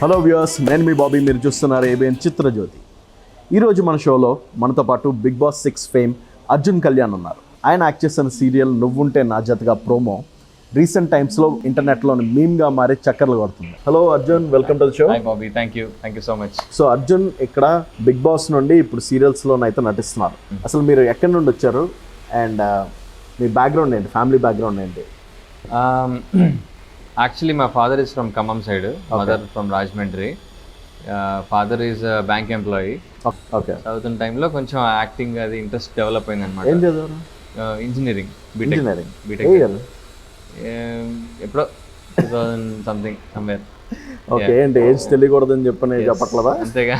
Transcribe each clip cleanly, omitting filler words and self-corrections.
Hello viewers, నేను మీ బాబీ. మీరు చూస్తున్నారు ఏబిఎన్ చిత్రజ్యోతి. ఈరోజు మన షోలో మనతో పాటు Bigg Boss 6 fame Arjun Kalyan ఉన్నారు. ఆయన యాక్ట్ చేసిన సీరియల్ నువ్వుంటే నా జతగా ప్రోమో రీసెంట్ టైమ్స్లో ఇంటర్నెట్లో మీమ్గా మారి చక్కర్లు కొడుతుంది. Hello Arjun, welcome to the show. Hi Bobby, thank you so much. So Arjun ఇక్కడ బిగ్ బాస్ నుండి ఇప్పుడు సీరియల్స్లోనైతే నటిస్తున్నారు. అసలు మీరు ఎక్కడి నుండి వచ్చారు అండ్ మీ బ్యాక్గ్రౌండ్ ఏంటి, ఫ్యామిలీ బ్యాక్గ్రౌండ్ ఏంటి? Actually, my father is from Khammam side, mother from Rajahmundry. Father is a bank employee. Okay. చదువుతున్న టైంలో కొంచెం యాక్టింగ్ అది ఇంట్రెస్ట్ డెవలప్ అయింది అనమాట. ఏం చదివారు? Engineering, engineering. బీటెక్ ఎప్పుడో 2000 సంథింగ్ సమ్వేర్. ఓకే. ఏంటి ఏజ్ తెలియకూడదని చెప్పని చెప్పట్లేదా? అంతేగా.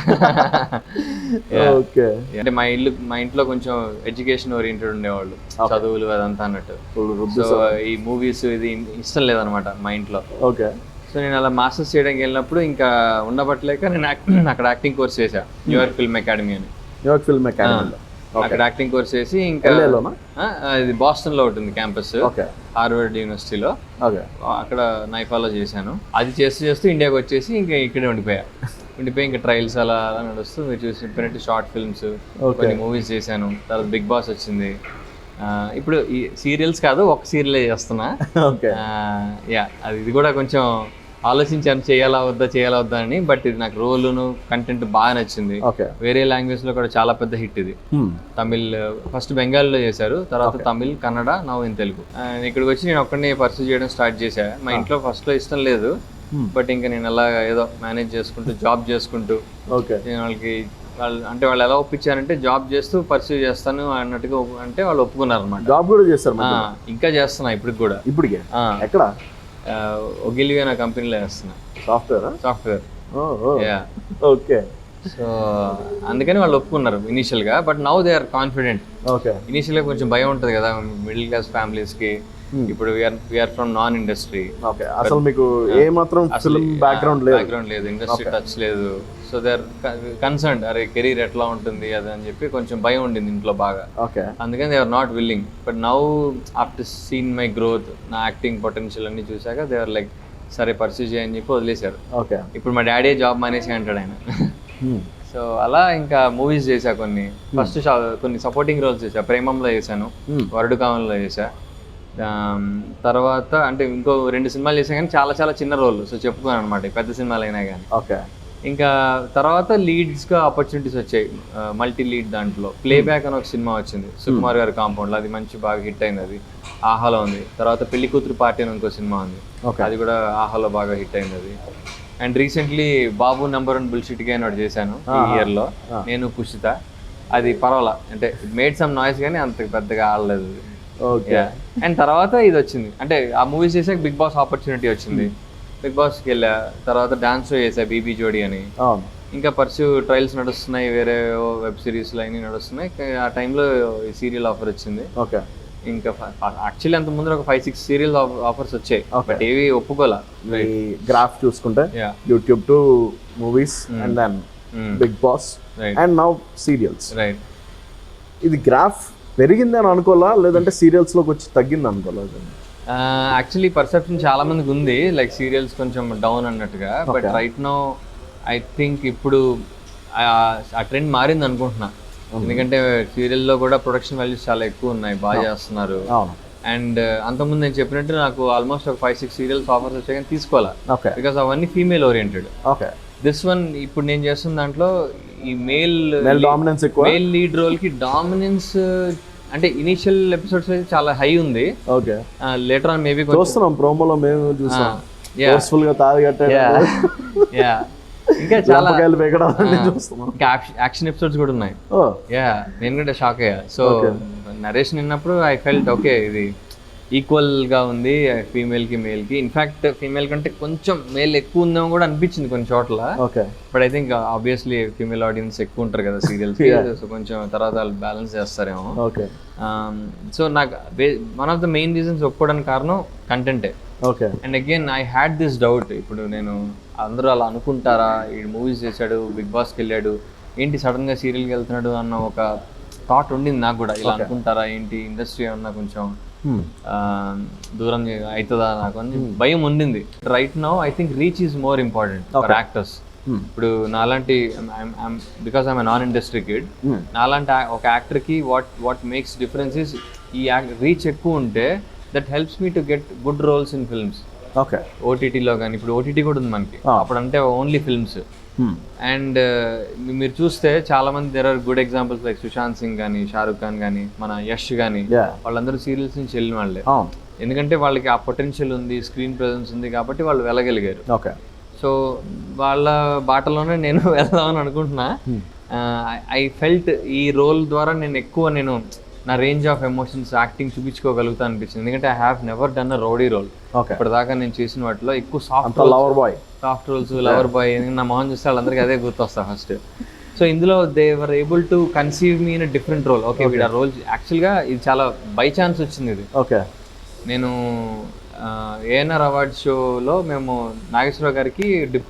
ఓకే. అంటే మా ఇంట్లో కొంచెం ఎడ్యుకేషన్ ఓరియంటెడ్ ఉండేవాళ్ళు, చదువులు అదంతా అన్నట్టు. సో ఈ మూవీస్ ఇది ఇష్టం లేదనమాట మా ఇంట్లో. ఓకే. సో నేను అలా మాస్టర్స్ చేయడానికి వెళ్ళినప్పుడు ఇంకా ఉండబట్టలేక నేను అక్కడ యాక్టింగ్ కోర్స్ చేశా, న్యూయార్క్ ఫిల్మ్ అకాడమీ అని. న్యూయార్క్ ఫిల్మ్ అకాడమీలో అక్కడ యాక్టింగ్ కోర్స్ చేసి ఇంకా ఇది బాస్టన్ లో ఉంటుంది క్యాంపస్, హార్వర్డ్ యూనివర్సిటీలో. అక్కడ నైఫాలో చేశాను. అది చేస్తూ ఇండియాకి వచ్చేసి ఇంకా ఇక్కడే ఉండిపోయి ఇంకా ట్రయల్స్ అలా నడుస్తూ మీరు చూసినట్టు షార్ట్ ఫిల్మ్స్, కొన్ని మూవీస్ చేశాను. తర్వాత బిగ్ బాస్ వచ్చింది. ఇప్పుడు ఈ సీరియల్స్ కాదు, ఒక సీరియలే చేస్తున్నా. అది ఇది కూడా కొంచెం ఆలోచించాను చేయాలా వద్దా అని. బట్ ఇది నాకు రోలును కంటెంట్ బాగా నచ్చింది. వేరే లాంగ్వేజ్ లో కూడా చాలా పెద్ద హిట్ ఇది. తమిళ్ ఫస్ట్ బెంగాలీలో చేశారు, తర్వాత తమిళ్, కన్నడ, నౌ ఇన్ తెలుగు. ఇక్కడికి వచ్చి నేను ఒక్కడిని పర్సూ చేయడం స్టార్ట్ చేశా. మా ఇంట్లో ఫస్ట్ లో ఇష్టం లేదు, బట్ ఇంకా నేను అలా ఏదో మేనేజ్ చేసుకుంటూ జాబ్ చేసుకుంటూ నేను వాళ్ళకి వాళ్ళు ఎలా ఒప్పించారంటే జాబ్ చేస్తూ పర్సూ చేస్తాను అన్నట్టుగా అంటే వాళ్ళు ఒప్పుకున్నారు అనమాట. జాబ్ కూడా చేస్తారు, ఇంకా చేస్తున్నా ఇప్పటికి కూడా. ఇప్పటికే ఎక్కడ? ఒగిలివే నా కంపెనీలో చేస్తున్నా, సాఫ్ట్వేర్. ఓకే. సో అందుకని వాళ్ళు ఒప్పుకున్నారు ఇనీషియల్ గా. But now they are confident. Initial గా కొంచెం భయం ఉంటుంది కదా మిడిల్ క్లాస్ ఫ్యామిలీస్ కి. ఇప్పుడు వీఆర్ ఫ్రమ్ నాన్ ఇండస్ట్రీ. అసలు మీకు ఏ మాత్రం ఫిల్మ్ బ్యాక్గ్రౌండ్ లేదు, ఇండస్ట్రీ టచ్ లేదు. సో దే ఆర్ కన్సర్న్డ్, అరే కెరీర్ ఎట్లా ఉంటుంది అది అని చెప్పి కొంచెం భయం ఉండింది ఇంట్లో బాగా. అందుకని they are not willing. But now after seen my growth, నా యాక్టింగ్ పొటెన్షియల్ అన్ని చూసాక దే ఆర్ లైక్ సరే పర్సూ చేయని చెప్పి వదిలేశారు. ఇప్పుడు మా డాడీ జాబ్ మానేసి అంటాడు ఆయన. సో అలా ఇంకా మూవీస్ చేశా కొన్ని. ఫస్ట్ కొన్ని సపోర్టింగ్ రోల్స్ చేశా. ప్రేమంలో చేశాను, వరుడు కావంలో చేశా. తర్వాత అంటే ఇంకో 2 సినిమాలు చేసా కానీ చాలా చాలా చిన్న రోల్. సో చెప్పుకోను అనమాట, పెద్ద సినిమాలు అయినా కానీ. ఇంకా తర్వాత లీడ్స్గా ఆపర్చునిటీస్ వచ్చాయి. మల్టీ లీడ్ దాంట్లో ప్లేబ్యాక్ అని ఒక సినిమా వచ్చింది, సుకుమార్ గారి కాంపౌండ్లో. అది మంచి బాగా హిట్ అయింది, అది ఆహాలో ఉంది. తర్వాత పెళ్లి కూతురు పార్టీ అని ఇంకో సినిమా ఉంది, అది కూడా ఆహాలో బాగా హిట్ అయింది అది. And recently Babu number 1 bullshit గా ఒకటి చేశాను ఈ ఇయర్లో, నేను పుషిత. అది పర్వాలా, అంటే మేడ్ సమ్ నాయిస్ కానీ అంత పెద్దగా ఆడలేదు. అండ్ తర్వాత ఇది వచ్చింది, అంటే ఆ మూవీస్ చేసాక బిగ్ బాస్ ఆపర్చునిటీ వచ్చింది. బిగ్ బాస్కి వెళ్ళా. తర్వాత డాన్స్ షో చేసా, బీబీ జోడీ అని. ఇంకా పర్సూ ట్రయల్స్ నడుస్తున్నాయి, వేరే వెబ్ సిరీస్లు అన్నీ నడుస్తున్నాయి. ఆ టైంలో ఈ సీరియల్ ఆఫర్ వచ్చింది. ఇంకా యాక్చువల్లీ అంత ముందు ఒక 5-6 సీరియల్ ఆఫర్స్ వచ్చాయి, బట్ ఏవి ఒప్పుకోలే. గ్రాఫ్ చూసుకుంటే YouTube to movies and then Bigg Boss and now serials. ఇది గ్రాఫ్ పెరిగిందని అనుకోవాలా, లేదంటే సీరియల్స్ లోకి వచ్చి తగ్గింది అనుకోవాలా? యాక్చువల్లీ పర్సెప్షన్ చాలా మందికి ఉంది, లైక్ సీరియల్స్ కొంచెం డౌన్ అన్నట్టుగా. But right now I think ఇప్పుడు ఆ ట్రెండ్ మారింది అనుకుంటున్నా. ఎందుకంటే సీరియల్లో కూడా ప్రొడక్షన్ వాల్యూస్ చాలా ఎక్కువ ఉన్నాయి, బాగా చేస్తున్నారు. అండ్ అంతకుముందు నేను చెప్పినట్టు నాకు ఆల్మోస్ట్ ఒక 5-6 సీరియల్స్ ఆఫర్స్ వచ్చాయి కానీ తీసుకోవాలా, బికాస్ అవన్నీ ఫీమేల్ ఓరియంటెడ్. దిస్ వన్ ఇప్పుడు నేను చేస్తున్న దాంట్లో ఈ మేల్ లీడ్ రోల్ కి డామినెన్స్ అంటే ఇనిషియల్ ఎపిసోడ్స్ అయితే చాలా హై ఉంది. లేటర్ ఆన్ మేబీ చూస్తున్నాం ప్రోమోలో మేము చూసాం, ఫోర్స్ఫుల్ గా ఇంకా చాలా యాక్షన్ ఎపిసోడ్స్ కూడా ఉన్నాయి. నేను కూడా షాక్ అయ్యా. సో నరేషన్ విన్నప్పుడు ఐ ఫెల్ట్ ఓకే, ఇది ఈక్వల్ గా ఉంది ఫీమేల్ కి మేల్ కి. ఇన్ఫాక్ట్ ఫీమేల్ కంటే కొంచెం మేల్ ఎక్కువ ఉందేమో కూడా అనిపించింది కొన్ని చోట్ల. But I think obviously female audience ఎక్కువ ఉంటారు కదా సీరియల్స్ కి, సో కొంచెం తర్వాత వాళ్ళు బ్యాలెన్స్ చేస్తారేమో. సో నాకు one of the main reasons ఒప్పుకోవడానికి కారణం కంటెంటే. And again I had this doubt, ఇప్పుడు నేను అందరూ అలా అనుకుంటారా, ఈ మూవీస్ చేశాడు, బిగ్ బాస్కి వెళ్ళాడు, ఏంటి సడన్ గా సీరియల్కి వెళ్తున్నాడు అన్న ఒక థాట్ ఉండింది నాకు కూడా. ఇలా అనుకుంటారా ఏంటి, ఇండస్ట్రీ ఏమన్నా కొంచెం దూరం అవుతుందా నాకు అని భయం ఉండింది. Right now I think reach is more important for actors. ఇప్పుడు నాలాంటి because I'm non industry kid, నాలాంటి ఒక యాక్టర్కి వాట్ మేక్స్ డిఫరెన్స్ ఇస్ ఈ రీచ్ ఎక్కువ ఉంటే that helps me to get good roles in films. Okay, ఓటీటీలో కానీ, ఇప్పుడు ఓటీటీ కూడా ఉంది మనకి, అప్పుడు అంటే ఓన్లీ ఫిల్మ్స్. అండ్ మీరు చూస్తే చాలా మంది there are good examples like Sushant Singh కానీ, షారుఖ్ ఖాన్ కానీ, మన యష్ కానీ, వాళ్ళందరూ సీరియల్స్ నుంచి వెళ్ళిన వాళ్ళే. ఎందుకంటే వాళ్ళకి ఆ పొటెన్షియల్ ఉంది, స్క్రీన్ ప్రెజెన్స్ ఉంది కాబట్టి వాళ్ళు వెళ్ళగలిగారు. ఓకే, సో వాళ్ళ బాటలోనే నేను వెళ్దామని అనుకుంటున్నా. ఐ ఫెల్ట్ ఈ రోల్ ద్వారా నేను నా రేంజ్ ఆఫ్ ఎమోషన్స్ యాక్టింగ్ చూపించుకోగలుగుతా అనిపించింది. ఎందుకంటే I have never done a rowdy role. ఇప్పటిదాకా నేను చేసిన వాటిలో ఎక్కువ సాఫ్ట్ రోల్స్, లవర్ బాయ్, నా మొహం చూస్తే వాళ్ళందరికీ అదే గుర్తొస్తా ఫస్ట్. సో ఇందులో they were able to conceive me in different role. Okay, వీడు ఆ రోల్ యాక్చువల్గా ఇది చాలా బై ఛాన్స్ వచ్చింది ఇది. ఓకే, నేను ఏఎన్ఆర్ అవార్డ్ షోలో మేము నాగేశ్వరరావు గారికి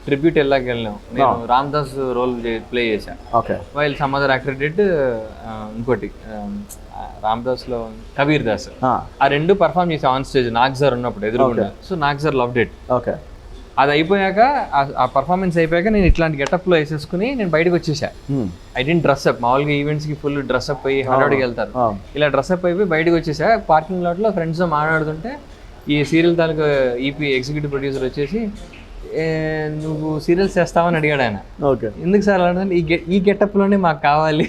ట్రిబ్యూట్ వెళ్ళాం. నేను రామ్దాస్ రోల్ ప్లే చేశాను. Okay, while some other actor did ఇంకోటి రామ్దాస్ లో కబీర్ దాస్. ఆ రెండు పర్ఫామ్ చేసాం ఆన్ స్టేజ్ నాగ్ సార్ ఉన్నప్పుడు ఎదురుకుండా. So Nag sir loved it. Okay, అది అయిపోయాక ఆ పర్ఫార్మెన్స్ అయిపోయాక నేను ఇట్లాంటి గెటప్ లో వేసేసుకుని నేను బయటకు వచ్చేసా. I didn't dress up. మామూలుగా ఈవెంట్స్ కి ఫుల్ డ్రెస్ అప్ అయ్యి హడావుడికి వెళ్తారు. ఇలా డ్రెస్ అప్ అయిపోయి బయటకు వచ్చేసా. పార్కింగ్ లాట్ లో ఫ్రెండ్స్ తో మాట్లాడుతుంటే ఈ సీరియల్ తాలూకు ఈపీ ఎగ్జిక్యూటివ్ ప్రొడ్యూసర్ వచ్చేసి నువ్వు సీరియల్స్ చేస్తావని అడిగాడు ఆయన. ఎందుకు సార్ అంటే ఈ గెటప్ లోనే మాకు కావాలి.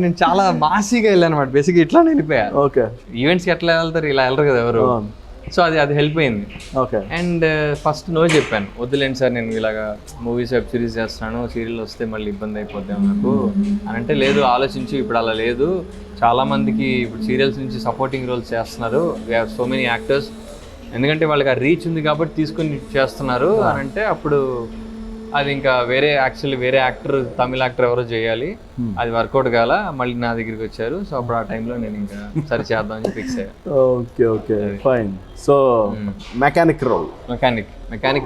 నేను చాలా మాసీగా వెళ్ళాను అనమాట. బేసిక్గా ఇట్లా వెళ్ళిపోయా. ఈవెంట్స్కి ఎట్లా వెళ్తారు, ఇలా వెళ్ళరు కదా ఎవరు. సో అది హెల్ప్ అయింది. అండ్ ఫస్ట్ నో చెప్పాను, వద్దులేండి సార్ నేను ఇలాగా మూవీస్ వెబ్ సిరీస్ చేస్తున్నాను, సీరియల్ వస్తే మళ్ళీ ఇబ్బంది అయిపోద్దాం నాకు అని అంటే, లేదు ఆలోచించి ఇప్పుడు అలా లేదు, చాలా మందికి ఇప్పుడు సీరియల్స్ నుంచి సపోర్టింగ్ రోల్స్ చేస్తున్నారు, we have so many actors, ఎందుకంటే వాళ్ళకి ఆ రీచ్ ఉంది కాబట్టి తీసుకుని చేస్తున్నారు అని అంటే, అప్పుడు అది ఇంకా వేరే యాక్టర్, తమిళ యాక్టర్ ఎవరో చేయాలి, అది వర్కౌట్ కాల, మళ్ళీ నా దగ్గరికి వచ్చారు. సో అప్పుడు ఆ టైంలో నేను ఇంకా సరి చేద్దామని ఫిక్స్ అయ్యా. Okay, fine. So mechanic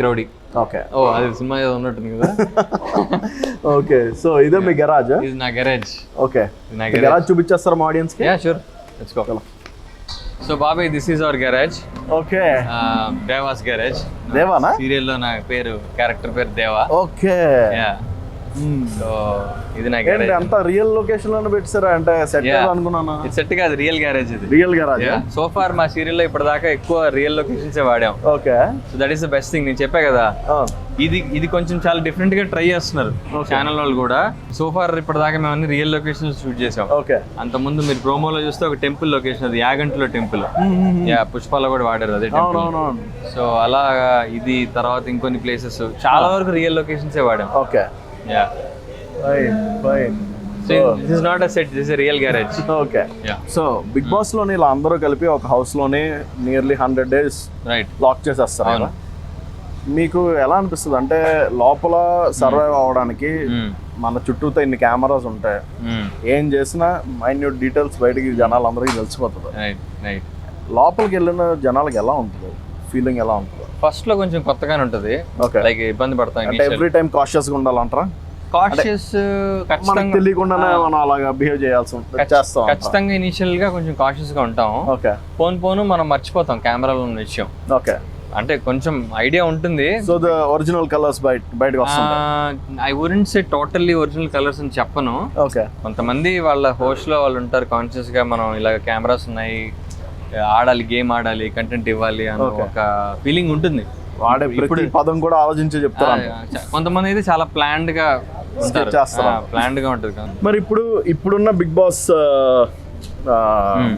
rowdy. Okay, అది సినిమా ఏదో ఉన్నట్టుంది కదా. ఓకే, సో ఇదే మీ గరాజ్? ఇది నా గరాజ్. ఓకే, నా గరాజ్ చూపించేస్తారా మా ఆడియన్స్ కి? Yeah sure, let's go. So బాబాయ్, this is our garage. Okay, Deva's garage. దేవానా? సీరియల్ లో నా క్యారెక్టర్ పేరు దేవా. ఓకే, సో ఇది నా గ్యారేజ్. అంతా రియల్ లొకేషన్ లోనే పెట్టారా అంటే సెట్ అనుకున్నాను? ఇది సెట్ కాదు, రియల్ గ్యారేజ్. ఇది రియల్ గ్యారేజ్. సో ఫార్ మా సీరియల్ లో ఇప్పటిదాకా ఎక్కువ రియల్ లొకేషన్స్ వాడాం. Okay, so that is the best thing. నేను చెప్పా కదా, ఇది కొంచెం చాలా డిఫరెంట్ గా ట్రై చేస్తున్నారు ఛానల్ వాళ్ళు కూడా. సో ఫార్ ఇప్పటిదాకా మేము అన్ని రియల్ లొకేషన్స్ షూట్ చేసాం. ఓకే, అంత ముందు మీరు ప్రోమోలో చూస్తే ఒక టెంపుల్ లొకేషన్, అది యాగంట్లో టెంపుల్. పుష్పాలో కూడా వాడారు అదే టెంపుల్. సో అలా ఇది తర్వాత ఇంకొన్ని ప్లేసెస్ చాలా వరకు రియల్ లొకేషన్స్ వాడాం. Okay, yeah, fine. So this is not a set, this is a real garage. Okay, so Bigg Boss లోని ఇలా అందరూ కలిపి ఒక హౌస్ లోనే నియర్లీ 100 days లాక్ చేసేస్తారు. మీకు ఎలా అనిపిస్తుంది అంటే లోపల సర్వైవ్ అవడానికి మన చుట్టూతో ఇన్ని కెమెరాస్ ఉంటాయి, ఏం చేసినా మైన్యూట్ డీటెయిల్స్ బయటకి జనాలందరికీ తెలిసిపోతుంది. లోపలికి వెళ్ళిన జనాలకి ఎలా ఉంటుంది, ఫీలింగ్ ఎలా ఉంటుంది? ఫస్ట్ లో కొంచెం కొత్తగానే ఉంటుంది, లైక్ ఇబ్బంది పడతాం. అంటే ఎవ్రీ టైం కాషియస్ గా ఉండాలంటారా? కాషియస్, ఖచ్చితంగా తెలియకుండానే మనం అలాగా బిహేవ్ చేయాల్సి ఉంటుంది, చేస్తాం. ఖచ్చితంగా ఇనిషియల్ గా కొంచెం కాషియస్ గా ఉంటాం. ఓకే, పోను మనం మర్చిపోతాం కెమెరాలో ఉన్న విషయం. ఓకే, అంటే కొంచెం ఐడియా ఉంటుంది. సో ద ఒరిజినల్ కలర్స్ బయటకు వస్తాయి. I wouldn't say totally original colours అని చెప్పను. ఓకే, కొంతమంది వాళ్ళ హోస్ట్ లో వాళ్ళు ఉంటారు, కాన్షియస్ గా మనం ఇలా కెమెరాస్ ఉన్నాయి, ఆడాలి, గేమ్ ఆడాలి, కంటెంట్ ఇవ్వాలి అని ఒక ఫీలింగ్ ఉంటుంది. వాడే ప్రతి పదం కూడా ఆలోచించి చెప్తారు. కొంతమంది అయితే చాలా ప్లాన్డ్ గా ప్లాన్డ్ గా ఉంటుంది. మరి ఇప్పుడున్న బిగ్ బాస్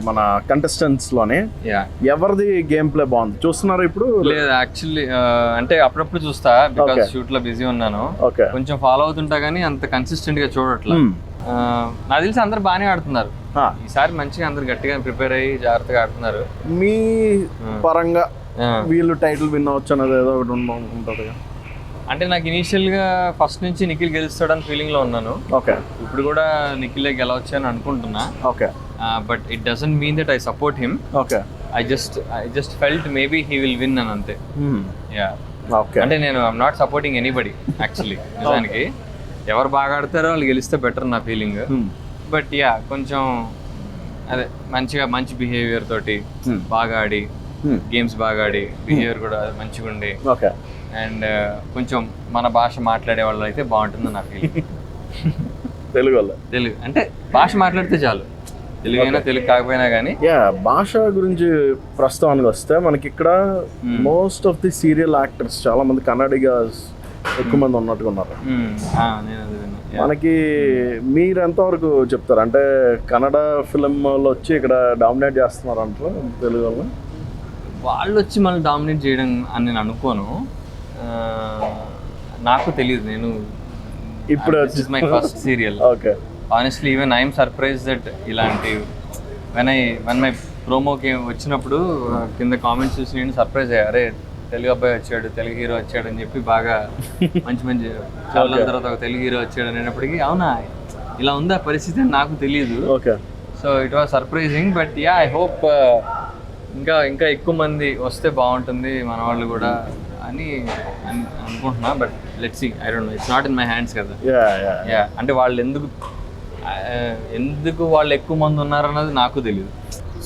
మన కంటెస్టెంట్స్ లోనే ఎవరిది గేమ్ ప్లే బాగుంది చూస్తున్నారు ఇప్పుడు? లేదు యాక్చువల్లీ, అంటే అప్పుడప్పుడు చూస్తా, బికాస్ షూట్ లో బిజీ ఉన్నాను, కొంచెం ఫాలో అవుతుంటా కానీ అంత కన్సిస్టెంట్ గా చూడట్లా. నాకు తెలిసి అందరు బాగానే ఆడుతున్నారు ఈసారి, మంచిగా అందరు గట్టిగా ప్రిపేర్ అయ్యి జాగ్రత్తగా ఆడుతున్నారు. మీ పరంగా వీళ్ళు టైటిల్ విన్ అవచ్చు అనేది ఏదో ఒకటి ఉంటుంది. అంటే నాకు ఇనీషియల్ గా ఫస్ట్ నుంచి నిఖిల్ గెలుస్తాడని ఫీలింగ్ లో ఉన్నాను. ఓకే, ఇప్పుడు కూడా నిఖిలే గెలవచ్చు అని అనుకుంటున్నా. Okay, but it doesn't mean that I support him. Okay, I just felt maybe he will win అని అంతే. యా, ఓకే, అంటే నేను I'm not supporting anybody actually. నిజానికి ఎవరు బాగా ఆడతారో వాళ్ళు గెలిస్తే బెటర్ నా ఫీలింగ్. బట్ యా, కొంచెం అదే మంచి బిహేవియర్ తోటి బాగా ఆడి గేమ్స్ బాగా ఆడి బిహేవియర్ కూడా మంచిగా ఉండి ఓకే అండ్ కొంచెం మన భాష మాట్లాడే వాళ్ళు అయితే బాగుంటుంది నా ఫీలింగ్. తెలుగు వల్ల తెలుగు అంటే భాష మాట్లాడితే చాలు, తెలుగు అయినా తెలుగు కాకపోయినా కానీ. యా భాష గురించి ప్రస్తుతానికి వస్తే మనకి ఇక్కడ most of the serial actors చాలా మంది కన్నడిగా ఎక్కువ మంది ఉన్నట్టుగా ఉన్నారు. నేను అది విన్నా. మనకి మీరు ఎంతవరకు చెప్తారు అంటే కన్నడ ఫిలింలో వచ్చి ఇక్కడ డామినేట్ చేస్తున్నారు అంటారు తెలుగు వల్ల? వాళ్ళు వచ్చి మనల్ని డామినేట్ చేయడం అని నేను అనుకోను, నాకు తెలియదు. నేను ఇప్పుడు my first serial. Okay honestly even I'm surprise that ఇలాంటి వన్ మై ప్రోమోకి వచ్చినప్పుడు కింద కామెంట్స్ చూసి నేను సర్ప్రైజ్ అయ్యా, అరే తెలుగు అబ్బాయి వచ్చాడు, తెలుగు హీరో వచ్చాడు అని చెప్పి బాగా మంచి చాలా తర్వాత ఒక తెలుగు హీరో వచ్చాడు అనేటప్పటికీ అవునా ఇలా ఉందా పరిస్థితి అని నాకు తెలియదు. Okay so it was surprising. But yeah I hope ఇంకా ఎక్కువ మంది వస్తే బాగుంటుంది మన వాళ్ళు కూడా అని అనుకుంటున్నా. But let's see, I don't know, it's not in my hands కదా. యా అంటే వాళ్ళు ఎందుకు వాళ్ళు ఎక్కువ మంది ఉన్నారన్నది నాకు తెలియదు.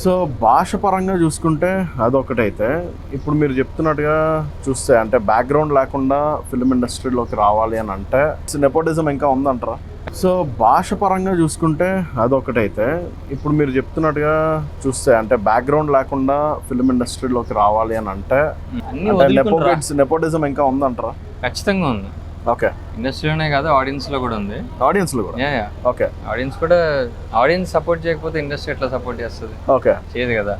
సో భాష పరంగా చూసుకుంటే అదొకటైతే ఇప్పుడు మీరు చెప్తున్నట్టుగా చూస్తే అంటే బ్యాక్గ్రౌండ్ లేకుండా ఫిల్మ్ ఇండస్ట్రీలోకి రావాలి అని అంటే నెపోటిజం ఇంకా ఉందంటారా? సో భాష పరంగా చూసుకుంటే అదొకటైతే ఇప్పుడు మీరు చెప్తున్నట్టుగా చూస్తే అంటే బ్యాక్గ్రౌండ్ లేకుండా ఫిల్మ్ ఇండస్ట్రీలోకి రావాలి అని అంటే నెపోటిజం ఇంకా ఉందంటారా? ఖచ్చితంగా ఉంది. ఓకే ఇండస్ట్రీలోనే కాదు ఆడియన్స్లో కూడా ఉంది. ఆడియన్స్లో కూడా? యా ఓకే ఆడియన్స్ సపోర్ట్ చేయకపోతే ఇండస్ట్రీ ఎట్లా సపోర్ట్ చేస్తుంది? ఓకే చేయదు కదా.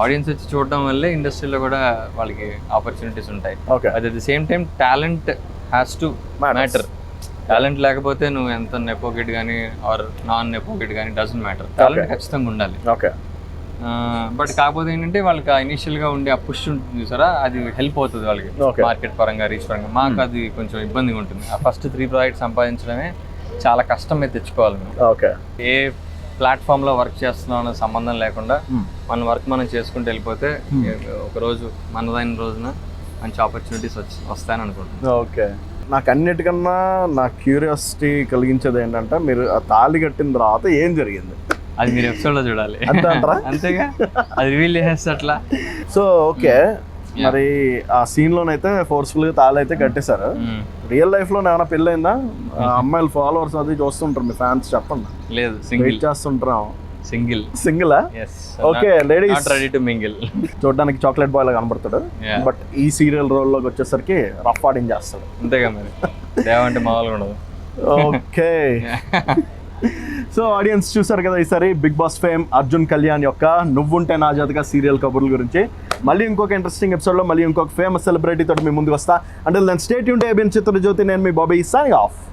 ఆడియన్స్ వచ్చి చూడడం వల్లే ఇండస్ట్రీలో కూడా వాళ్ళకి ఆపర్చునిటీస్ ఉంటాయి. Okay at the same time talent has to matter. Talent లేకపోతే నువ్వు ఎంత నెపో కిడ్ కానీ ఆర్ నాన్ నెపో కిడ్ కానీ డజంట్ మ్యాటర్. టాలెంట్ ఖచ్చితంగా ఉండాలి. ఓకే బట్ కాకపోతే ఏంటంటే వాళ్ళకి ఇనిషియల్గా ఉండే ఆ పుష్ ఉంటుంది చూసారా, అది హెల్ప్ అవుతుంది వాళ్ళకి మార్కెట్ పరంగా రీచ్ పరంగా. మాకు అది కొంచెం ఇబ్బందిగా ఉంటుంది. ఆ ఫస్ట్ 3 ప్రాజెక్ట్స్ సంపాదించడమే చాలా కష్టం మీద తెచ్చుకోవాలి మేము. ఓకే ఏ ప్లాట్ఫామ్లో వర్క్ చేస్తున్నాం అనే సంబంధం లేకుండా మన వర్క్ మనం చేసుకుంటూ వెళ్ళిపోతే ఒక రోజు మనదైన రోజున మంచి ఆపర్చునిటీస్ వస్తాయని అనుకుంటున్నాను. ఓకే నాకు అన్నిటికన్నా నా క్యూరియాసిటీ కలిగించేది ఏంటంటే మీరు ఆ తాళి కట్టిన తర్వాత ఏం జరిగింది అది మీరు ఎపిసోడ్లో చూడాలి. అంతేగా, అది రివీల్ చేసేస్తే అట్లా. సో ఓకే మరి ఆ సీన్లోనైతే ఫోర్స్ఫుల్గా తాళి అయితే కట్టేశారు. రియల్ లైఫ్లో ఏమైనా పెళ్ళైందా? అమ్మాయిలు ఫాలోవర్స్ అది చూస్తుంటారు మీ ఫ్యాన్స్, చెప్పండి. లేదు, సింగిల్ చేస్తుంటాం. సింగిలా? Okay ladies ready to mingle. చూడడానికి చాక్లెట్ బాయ్ లా కనబడతాడు, బట్ ఈ సీరియల్ రోల్ లోకి వచ్చేసరికి రఫ్ ఆడింగ్ చేస్తాడు. అంతేగా మరి, దేవంటే మామూలుగా ఉండదు. ఓకే సో ఆడియన్స్ చూసారు కదా ఈసారి Bigg Boss fame Arjun Kalyan యొక్క నువ్వుంటే నా జాతక సీరియల్ కబుర్ల గురించి. మళ్ళీ ఇంకొక ఇంట్రెస్టింగ్ ఎపిసోడ్లో మళ్ళీ ఇంకొక ఫేమస్ సెలబ్రిటీ తోటి మీ ముందుకు వస్తా. అంటే then stay tuned to ABN Chitrajyothi. నేను మీ బాబీ, సైనింగ్ ఆఫ్.